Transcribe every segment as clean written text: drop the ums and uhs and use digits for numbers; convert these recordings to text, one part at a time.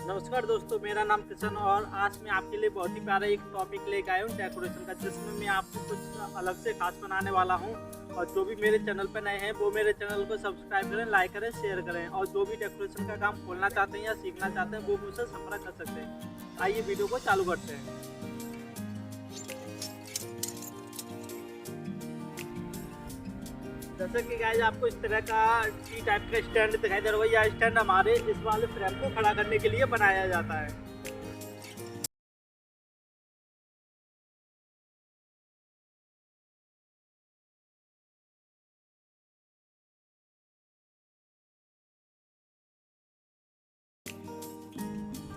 नमस्कार दोस्तों, मेरा नाम किशन और आज मैं आपके लिए बहुत ही प्यारा एक टॉपिक लेकर आया हूँ डेकोरेशन का, जिसमें मैं आपको कुछ अलग से खास बनाने वाला हूँ। और जो भी मेरे चैनल पर नए हैं वो मेरे चैनल को सब्सक्राइब करें, लाइक करें, शेयर करें। और जो भी डेकोरेशन का काम खोलना चाहते हैं या सीखना चाहते हैं वो मुझसे संपर्क कर सकते हैं। आइए वीडियो को चालू करते हैं। जैसे कि गाइस आपको इस तरह का टी टाइप का स्टैंड दिखाई दे रहा होगा। यह स्टैंड हमारे इस वाले फ्रेम को खड़ा करने के लिए बनाया जाता है।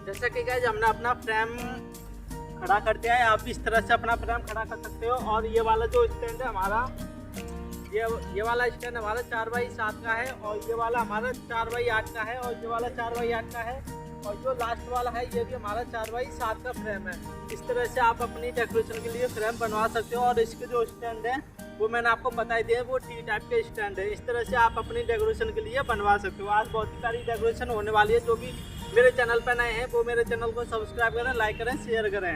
जैसे कि गाइस हमने अपना फ्रेम खड़ा कर दिया है। आप इस तरह से अपना फ्रेम खड़ा कर सकते हो। और ये वाला जो स्टैंड है हमारा, ये वाला स्टैंड हमारा 4x7 का है। और ये वाला हमारा 4x8 का है। और ये वाला 4x8 का है। और जो लास्ट वाला है ये भी हमारा 4x7 का फ्रेम है। इस तरह से आप अपनी डेकोरेशन के लिए फ्रेम बनवा सकते हो। और इसके जो स्टैंड है वो मैंने आपको बताई दिए, वो टी टाइप के स्टैंड है। इस तरह से आप अपनी डेकोरेशन के लिए बनवा सकते हो। आज बहुत ही सारी डेकोरेशन होने वाली है। जो भी मेरे चैनल पर नए हैं वो मेरे चैनल को सब्सक्राइब करें, लाइक करें, शेयर करें।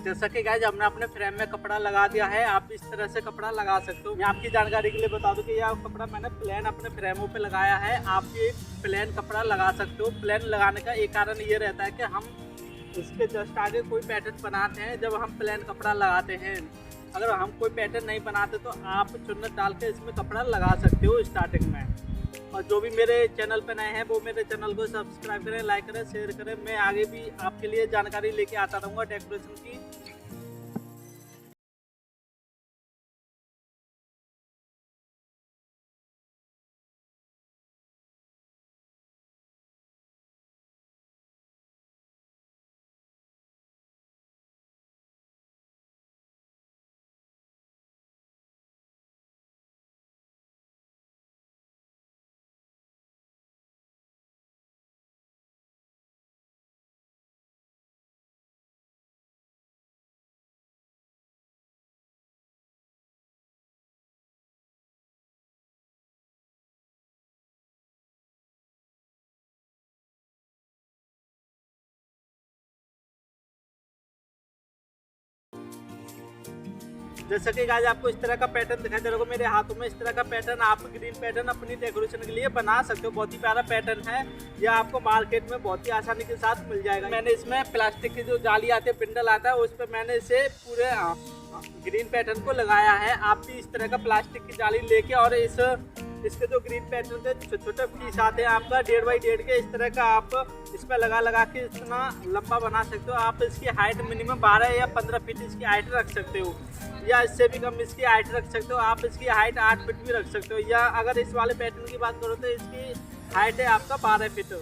जैसा कि गाइस हमने अपने फ्रेम में कपड़ा लगा दिया है। आप इस तरह से कपड़ा लगा सकते हो। मैं आपकी जानकारी के लिए बता दूं कि यह कपड़ा मैंने प्लेन अपने फ्रेमों पे लगाया है। आप भी एक प्लेन कपड़ा लगा सकते हो। प्लेन लगाने का एक कारण ये रहता है कि हम इसके जस्ट आगे कोई पैटर्न बनाते हैं। जब हम प्लेन कपड़ा लगाते हैं, अगर हम कोई पैटर्न नहीं बनाते तो आप चुन्नट डाल के इसमें कपड़ा लगा सकते हो स्टार्टिंग में। और जो भी मेरे चैनल पे नए हैं वो मेरे चैनल को सब्सक्राइब करें, लाइक करें, शेयर करें। मैं आगे भी आपके लिए जानकारी लेके आता रहूँगा डेकोरेशन की। जैसे कि गाइस आपको इस तरह का पैटर्न दिखाई दे रहा होगा मेरे हाथों में। इस तरह का पैटर्न आप ग्रीन पैटर्न अपनी डेकोरेशन के लिए बना सकते हो। बहुत ही प्यारा पैटर्न है। यह आपको मार्केट में बहुत ही आसानी के साथ मिल जाएगा। मैंने इसमें प्लास्टिक की जो जाली आती है, पिंडल आता है, उस पर मैंने इसे पूरे ग्रीन पैटर्न को लगाया है। आप भी इस तरह का प्लास्टिक की जाली लेके और इसके जो ग्रीन पैटर्न के छोटे छोटे पीस आते हैं आपका 1.5x1.5 के, इस तरह का आप इस पर लगा के इतना लंबा बना सकते हो। आप इसकी हाइट मिनिमम 12 या 15 फीट इसकी हाइट रख सकते हो, या इससे भी कम इसकी हाइट रख सकते हो। आप इसकी हाइट 8 फीट भी रख सकते हो। या अगर इस वाले पैटर्न की बात करो तो इसकी हाइट है आपका 12 फीट।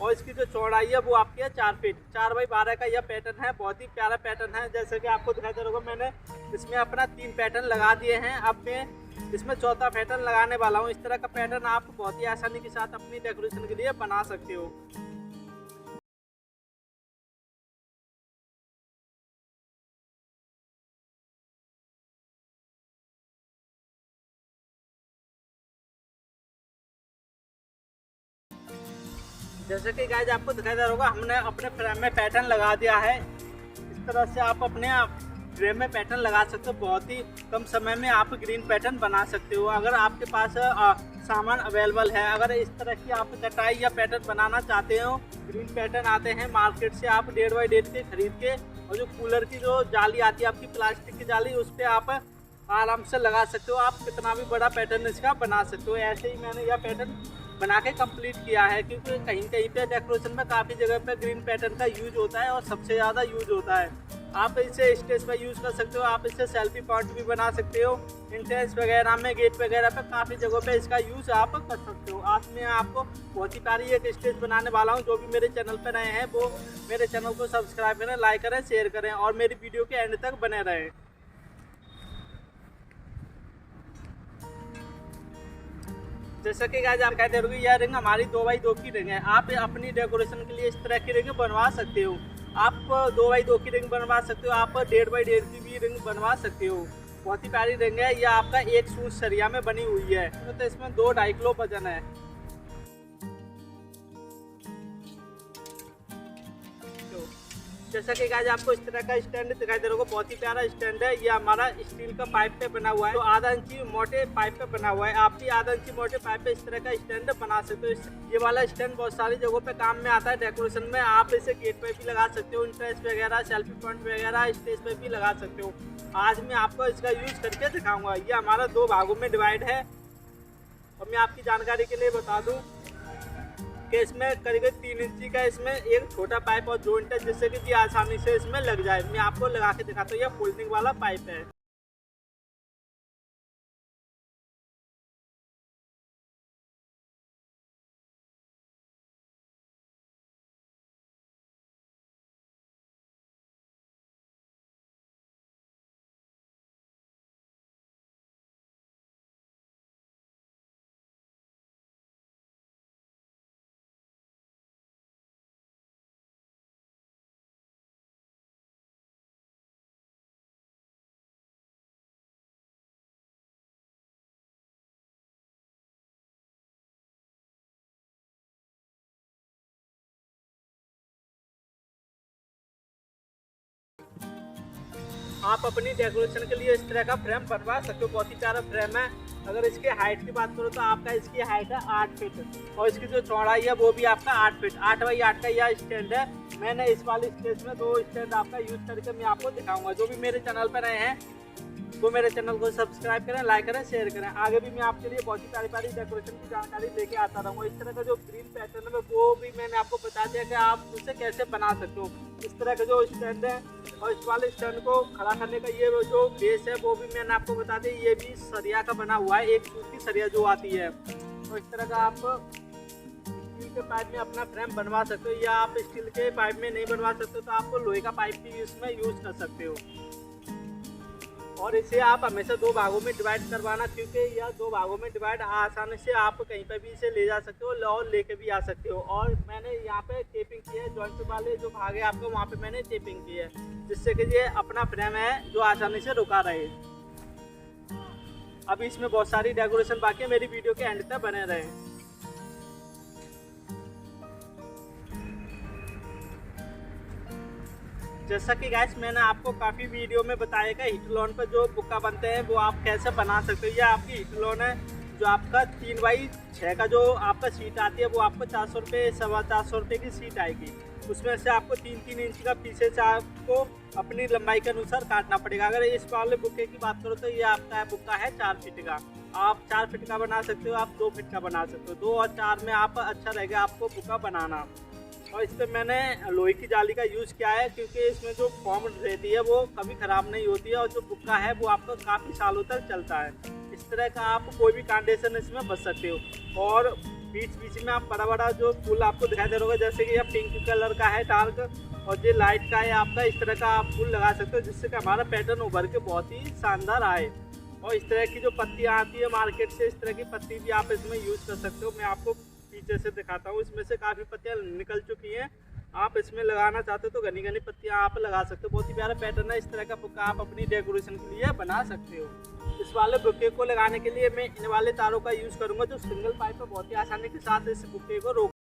और इसकी जो चौड़ाई है वो आपकी है 4 फीट। 4x12 का यह पैटर्न है। बहुत ही प्यारा पैटर्न है। जैसे कि आपको दिखाई दे रहा होगा मैंने इसमें अपना 3 पैटर्न लगा दिए हैं। अब मैं इसमें चौथा पैटर्न लगाने वाला हूँ। इस तरह का पैटर्न आप बहुत ही आसानी के साथ अपनी डेकोरेशन के लिए बना सकते हो। जैसे कि गाइस आपको दिखाई दे रहा होगा, हमने अपने फ्रेम में पैटर्न लगा दिया है। इस तरह से आप अपने फ्रेम में पैटर्न लगा सकते हो। बहुत ही कम समय में आप ग्रीन पैटर्न बना सकते हो। अगर आपके पास सामान अवेलेबल है, अगर इस तरह की आप कटाई या पैटर्न बनाना चाहते हो, ग्रीन पैटर्न आते हैं मार्केट से, आप 1.5 बाई 1.5 के खरीद के, और जो कूलर की जो जाली आती है आपकी प्लास्टिक की जाली, उस पर आप आराम से लगा सकते हो। आप कितना भी बड़ा पैटर्न इसका बना सकते हो। ऐसे ही मैंने यह पैटर्न बना के कंप्लीट किया है, क्योंकि कहीं कहीं पे डेकोरेशन में काफ़ी जगह पे ग्रीन पैटर्न का यूज होता है और सबसे ज़्यादा यूज होता है। आप इसे स्टेज पर यूज़ कर सकते हो, आप इसे सेल्फी पॉइंट भी बना सकते हो, एंट्रेंस वगैरह में, गेट वगैरह पे काफ़ी जगहों पे इसका यूज़ आप कर सकते हो। आज मैं आपको बहुत ही प्यारी एक स्टेज बनाने वाला हूँ। जो भी मेरे चैनल पर नए हैं वो मेरे चैनल को सब्सक्राइब करें, लाइक करें, शेयर करें और मेरी वीडियो के एंड तक बने रहें। जैसा कि गाइस आप कहते रहोगे, यह रिंग हमारी 2 बाई 2 की रिंग है। आप अपनी डेकोरेशन के लिए इस तरह की रिंग बनवा सकते हो। आप 2 बाई 2 की रिंग बनवा सकते हो, आप 1.5 बाई 1.5 की भी रिंग बनवा सकते हो। बहुत ही प्यारी रिंग है। यह आपका एक सूच सरिया में बनी हुई है, तो इसमें 2-2.5 किलो वजन है। जैसा कि गाइस आपको इस तरह का स्टैंड दिखाई दे रहा होगा, बहुत ही प्यारा स्टैंड है। ये हमारा स्टील का पाइप पे बना हुआ है, तो आधा इंची मोटे पाइप पे बना हुआ है। आप भी आधा इंची मोटे पाइप पे इस तरह का स्टैंड बना सकते हो। ये वाला स्टैंड बहुत सारी जगहों पे काम में आता है डेकोरेशन में। आप इसे गेट पे भी लगा सकते हो, एंट्रेंस वगैरह, सेल्फी पॉइंट वगैरह, स्टेज पे भी लगा सकते हो। आज मैं आपको इसका यूज करके दिखाऊंगा। ये हमारा 2 भागों में डिवाइड है। और मैं आपकी जानकारी के लिए बता दूँ कि इसमें करीब 3 इंची का इसमें एक छोटा पाइप और जॉइंट है, जिससे कि जी आसानी से इसमें लग जाए। मैं आपको लगा के दिखाता हूँ। यह फोल्डिंग वाला पाइप है। आप अपनी डेकोरेशन के लिए इस तरह का फ्रेम बनवा सकते हो। बहुत ही प्यारा फ्रेम है। अगर इसके हाइट की बात करो तो आपका इसकी हाइट है 8 फीट और इसकी जो चौड़ाई है वो भी आपका 8 फीट। 8 बाई 8 का यह स्टैंड है। मैंने इस वाले स्टेज में 2 स्टैंड आपका यूज करके मैं आपको दिखाऊंगा। जो भी मेरे चैनल पर रहे हैं वो मेरे चैनल को सब्सक्राइब करें, लाइक करें, शेयर करें। आगे भी मैं आपके लिए बहुत ही प्यारी प्यारी डेकोरेशन की जानकारी लेके आता रहूँगा। इस तरह का जो ग्रीन पैटर्न है वो भी मैंने आपको बता दिया कि आप उसे कैसे बना सकते हो। इस तरह का जो स्टैंड है और इस वाले स्टैंड को खड़ा करने का ये जो बेस है वो भी मैंने आपको बता दिया। ये भी सरिया का बना हुआ है, एक सूत की सरिया जो आती है। तो इस तरह का आप स्टील के पाइप में अपना फ्रेम बनवा सकते हो, या आप स्टील के पाइप में नहीं बनवा सकते तो आप लोहे का पाइप भी इसमें यूज कर सकते हो। और इसे आप हमेशा 2 भागों में डिवाइड करवाना, क्योंकि यह 2 भागों में डिवाइड आसानी से आप कहीं पर भी इसे ले जा सकते हो और लेके भी आ सकते हो। और मैंने यहाँ पे टेपिंग की है, जॉइंट वाले जो भाग है आपको वहाँ पे मैंने टेपिंग की है, जिससे कि ये अपना फ्रेम है जो आसानी से रुका रहे। अभी इसमें बहुत सारी डेकोरेशन बाकी है, मेरी वीडियो के एंड तक बने रहे। जैसा कि गाइस मैंने आपको काफ़ी वीडियो में बताया कि हिटलॉन पर जो बुक्का बनते हैं वो आप कैसे बना सकते हो। यह आपकी हिटलॉन है, जो आपका 3 बाई 6 का जो आपका सीट आती है वो आपको 400 रुपये, 450 रुपये की सीट आएगी। उसमें से आपको 3-3 इंच का पीछे से आपको अपनी लंबाई के अनुसार काटना पड़ेगा। अगर इस वाले बुक्के की बात करो तो ये आपका बुक्का है 4 फीट का। आप 4 फीट का बना सकते हो, आप 2 फीट का बना सकते हो। 2 और 4 में आप अच्छा रहेगा आपको बुक्का बनाना। और इस पर मैंने लोहे की जाली का यूज़ किया है, क्योंकि इसमें जो फॉर्म रहती है वो कभी ख़राब नहीं होती है और जो बुक्का है वो आपको काफ़ी सालों तक चलता है। इस तरह का आप कोई भी कांडेशन इसमें बच सकते हो। और बीच बीच में आप बड़ा बड़ा जो फूल आपको दिखाई दे रहा होगा, जैसे कि यह पिंक कलर का है डार्क और ये लाइट का है आपका, इस तरह का आप फूल लगा सकते हो, जिससे कि हमारा पैटर्न उभर के बहुत ही शानदार आए। और इस तरह की जो पत्तियाँ आती है मार्केट से, इस तरह की पत्ती भी आप इसमें यूज़ कर सकते हो। मैं आपको पीछे से दिखाता हूँ, इसमें से काफ़ी पत्तियाँ निकल चुकी हैं। आप इसमें लगाना चाहते हो तो घनी घनी पत्तियाँ आप लगा सकते हो। बहुत ही प्यारा पैटर्न है। इस तरह का बुक्का आप अपनी डेकोरेशन के लिए बना सकते हो। इस वाले बुक्के को लगाने के लिए मैं इन वाले तारों का यूज़ करूँगा, जो सिंगल पाइप पर बहुत ही आसानी के साथ इस बुक्के को रोक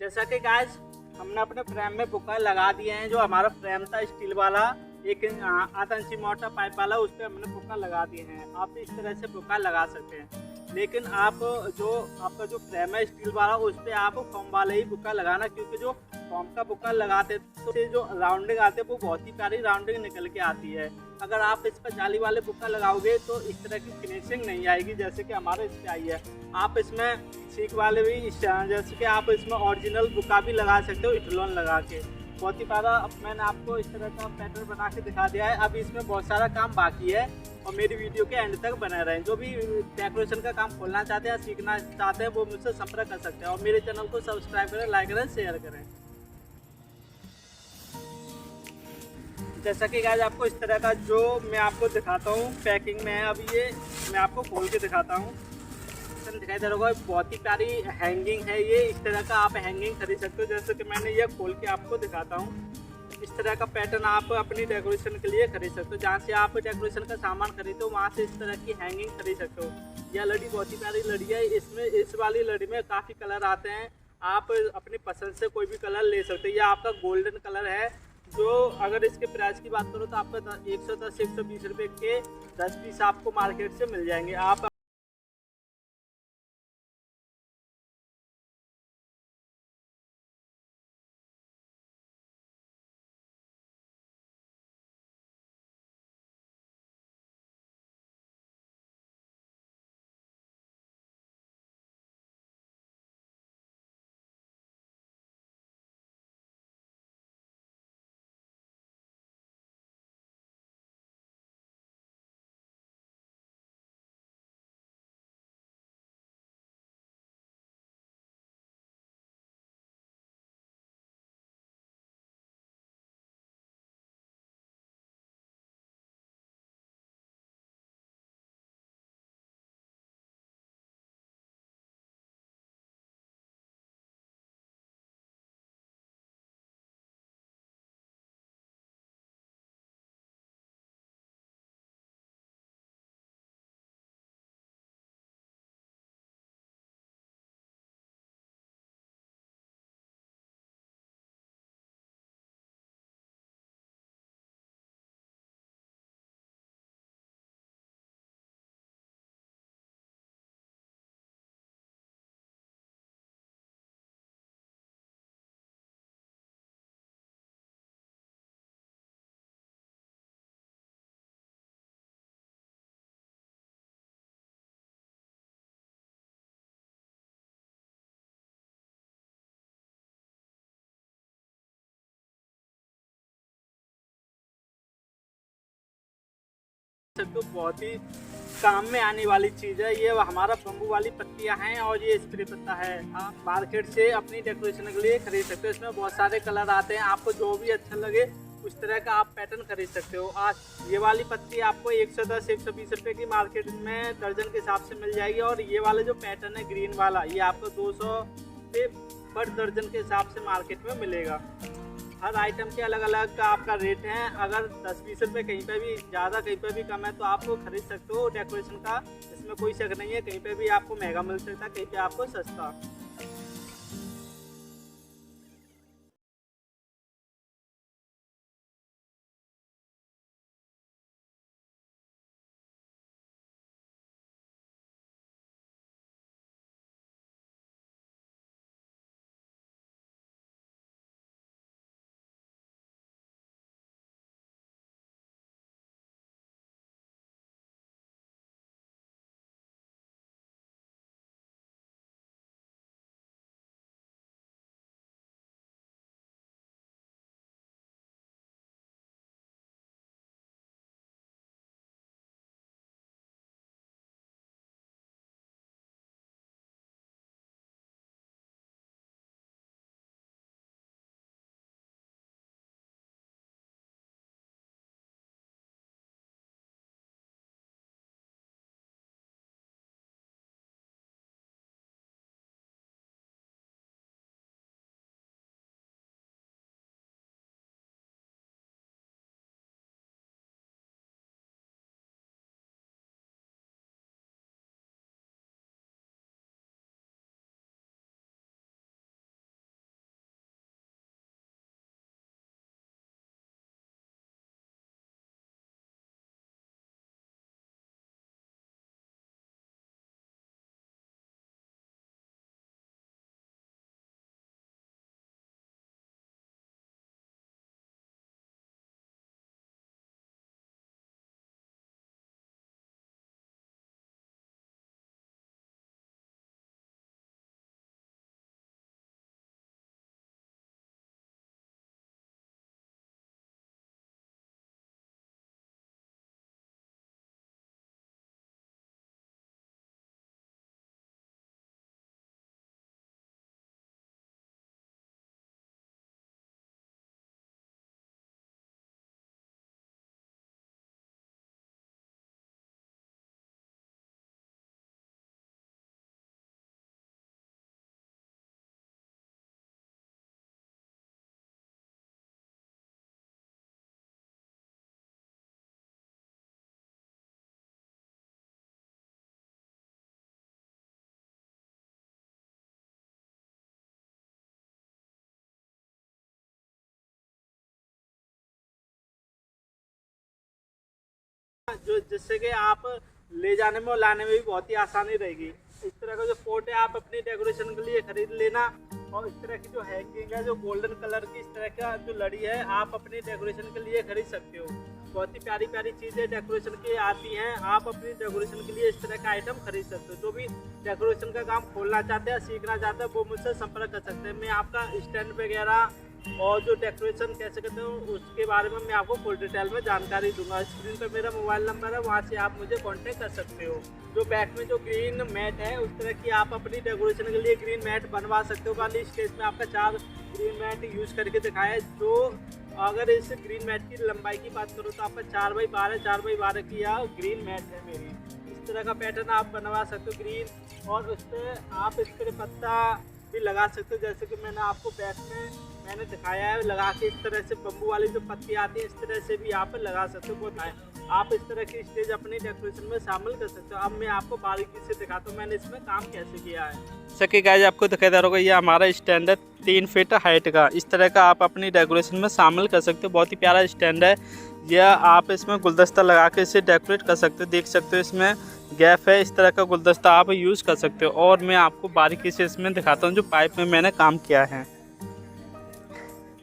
जैसा कि गाइस हमने अपने फ्रेम में बुका लगा दिए हैं। जो हमारा फ्रेम था स्टील वाला, एक आधा इंची मोटा पाइप वाला, उस पर हमने बुका लगा दिए हैं। आप इस तरह से बुका लगा सकते हैं। लेकिन आप जो आपका जो फ्रेम है स्टील वाला, उस पर आप फोम वाले ही बुका लगाना, क्योंकि जो फोम का बुका लगाते तो जो राउंडिंग आते हैं वो बहुत ही प्यारी राउंडिंग निकल के आती है। अगर आप इस पर जाली वाले बुका लगाओगे तो इस तरह की फिनिशिंग नहीं आएगी जैसे कि हमारे इस पर आई है। आप इसमें सीख वाले भी जैसे कि आप इसमें ओरिजिनल बुका भी लगा सकते हो इटलोन लगा के। बहुत ही प्यारा मैंने आपको इस तरह का पैटर्न बना के दिखा दिया है। अभी इसमें बहुत सारा काम बाकी है और मेरी वीडियो के एंड तक बने रहें। जो भी डेकोरेशन का काम खोलना चाहते हैं, सीखना चाहते हैं, वो मुझसे संपर्क कर सकते हैं। और मेरे चैनल को सब्सक्राइब करें, लाइक करें, शेयर करें। जैसा कि गाइस आपको इस तरह का जो मैं आपको दिखाता हूँ पैकिंग में है। अभी ये मैं आपको खोल के दिखाता हूँ। दिखाई दे रहा होगा, बहुत ही प्यारी हैंगिंग है ये। इस तरह का आप हैंगिंग खरीद सकते हो। जैसे कि मैंने ये खोल के आपको दिखाता हूँ। इस तरह का पैटर्न आप अपनी डेकोरेशन के लिए खरीद सकते हो। जहाँ से आप डेकोरेशन का सामान खरीदते हो वहाँ से इस तरह की हैंगिंग खरीद सकते हो। यह लड़ी बहुत ही प्यारी लड़ी है। इसमें इस वाली लड़ी में काफ़ी कलर आते हैं। आप अपनी पसंद से कोई भी कलर ले सकते हो। यह आपका गोल्डन कलर है। जो अगर इसके प्राइस की बात करो तो आपका 110-120 रुपये के 10 पीस आपको मार्केट से मिल जाएंगे। आप तो बहुत ही काम में आने वाली चीज़ है। ये हमारा बम्बू वाली पत्तियां हैं और ये स्प्रे पत्ता है। आप मार्केट से अपनी डेकोरेशन के लिए खरीद सकते हो। इसमें बहुत सारे कलर आते हैं। आपको जो भी अच्छा लगे उस तरह का आप पैटर्न खरीद सकते हो। आज ये वाली पत्ती आपको 110-120 रुपये की मार्केट में दर्जन के हिसाब से मिल जाएगी। और ये वाला जो पैटर्न है ग्रीन वाला, ये आपको 200 पे पर दर्जन के हिसाब से मार्केट में मिलेगा। हर आइटम के अलग अलग का आपका रेट है। अगर 10-20 रुपये कहीं पे भी ज़्यादा कहीं पे भी कम है तो आप खरीद सकते हो डेकोरेशन का। इसमें कोई शक नहीं है। कहीं पे भी आपको महंगा मिल सकता है, कहीं पे आपको सस्ता। हो, जिससे कि आप ले जाने में और लाने में भी बहुत ही आसानी रहेगी। इस तरह का जो पोट है आप अपनी डेकोरेशन के लिए खरीद लेना। और इस तरह की जो हैंगिंग है, जो गोल्डन कलर की इस तरह का जो लड़ी है, आप अपनी डेकोरेशन के लिए खरीद सकते हो। बहुत ही प्यारी प्यारी चीज़ें डेकोरेशन की आती हैं, आप अपनी डेकोरेशन के लिए इस तरह का आइटम खरीद सकते हो। जो भी डेकोरेशन का काम खोलना चाहते हैं, सीखना चाहते हैं, वो मुझसे संपर्क कर सकते हैं। मैं आपका स्टैंड वगैरह और जो डेकोरेशन कैसे करते हो उसके बारे में मैं आपको फुल डिटेल में जानकारी दूंगा। स्क्रीन पर मेरा मोबाइल नंबर है, वहाँ से आप मुझे कांटेक्ट कर सकते हो। जो बैक में जो ग्रीन मैट है, उस तरह की आप अपनी डेकोरेशन के लिए ग्रीन मैट बनवा सकते हो। वाली स्टेज में आपका 4 ग्रीन मैट यूज़ करके दिखाया है। जो अगर इस ग्रीन मैट की लंबाई की बात करो तो आपका 4x12 की यह ग्रीन मैट है मेरी। इस तरह का पैटर्न आप बनवा सकते हो ग्रीन, और उस पर आप इस पर पत्ता भी लगा सकते हो, जैसे कि मैंने आपको बैक में मैंने दिखाया है लगा के। इस तरह से बम्बू वाली जो पत्ती आती है, इस तरह से भी आप लगा सकते हो। आप इस तरह की स्टेज अपनी डेकोरेशन में शामिल कर सकते हो। अब मैं आपको बारीकी से दिखाता हूँ मैंने इसमें काम कैसे किया है। सके गाइस, आपको दिखाई दे रहा होगा, ये हमारा स्टैंड है 3 फीट हाइट का। इस तरह का आप अपनी डेकोरेशन में शामिल कर सकते हो। बहुत ही प्यारा स्टैंड है। या आप इसमें गुलदस्ता लगा के इसे डेकोरेट कर सकते हो। देख सकते हो इसमें गैप है, इस तरह का गुलदस्ता आप यूज़ कर सकते हो। और मैं आपको बारीकी से इसमें दिखाता हूँ जो पाइप में मैंने काम किया है।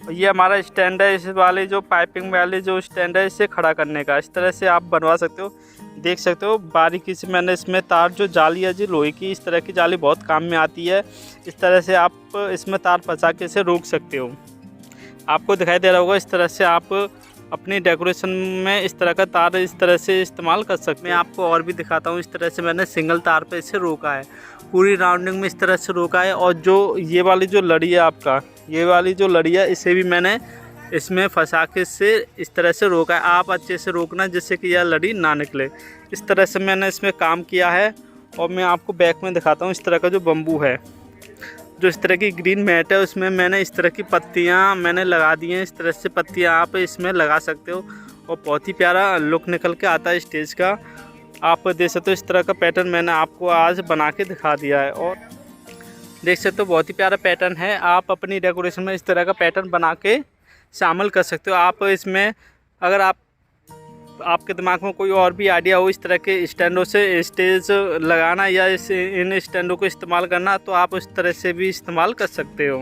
ये हमारा स्टैंड है, इस वाले जो पाइपिंग वाले जो स्टैंड है इसे खड़ा करने का। इस तरह से आप बनवा सकते हो। देख सकते हो बारीकी से मैंने इसमें तार जो जाली है जी लोहे की, इस तरह की जाली बहुत काम में आती है। इस तरह से आप इसमें तार फंसा के इसे रोक सकते हो। आपको दिखाई दे रहा होगा, इस तरह से आप अपनी डेकोरेशन में इस तरह का तार इस तरह से इस्तेमाल कर सकते हैं। मैं आपको और भी दिखाता हूँ। इस तरह से मैंने सिंगल तार पे इसे रोका है, पूरी राउंडिंग में इस तरह से रोका है। और जो ये वाली जो लड़ी है आपका, ये वाली जो लड़ी है, इसे भी मैंने इसमें फंसा के इससे इस तरह से रोका है। आप अच्छे से रोकना जिससे कि यह लड़ी ना निकले। इस तरह से मैंने इसमें काम किया है। और मैं आपको बैक में दिखाता हूँ। इस तरह का जो बम्बू है, जो इस तरह की ग्रीन मैट है, उसमें मैंने इस तरह की पत्तियां मैंने लगा दी हैं। इस तरह से पत्तियां आप इसमें लगा सकते हो और बहुत ही प्यारा लुक निकल के आता है स्टेज का। आप देख सकते हो इस तरह का पैटर्न मैंने आपको आज बना के दिखा दिया है। और देख सकते हो बहुत ही प्यारा पैटर्न है। आप अपनी डेकोरेशन में इस तरह का पैटर्न बना के शामिल कर सकते हो। आप इसमें अगर आपके दिमाग में कोई और भी आइडिया हो इस तरह के स्टैंडों से स्टेज लगाना या इन स्टैंडों को इस्तेमाल करना, तो आप उस तरह से भी इस्तेमाल कर सकते हो।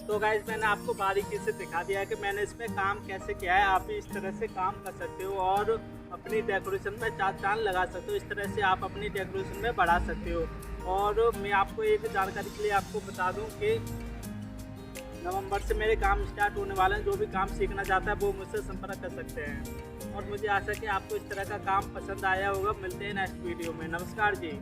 तो गाइस, मैंने आपको बारीकी से दिखा दिया कि मैंने इसमें काम कैसे किया है। आप भी इस तरह से काम कर सकते हो और अपनी डेकोरेशन में 4 चांद लगा सकते हो। इस तरह से आप अपनी डेकोरेशन में बढ़ा सकते हो। और मैं आपको एक जानकारी के लिए आपको बता दूं कि नवंबर से मेरे काम स्टार्ट होने वाले हैं। जो भी काम सीखना चाहता है वो मुझसे संपर्क कर सकते हैं। और मुझे आशा है कि आपको इस तरह का काम पसंद आया होगा। मिलते हैं नेक्स्ट वीडियो में। नमस्कार जी।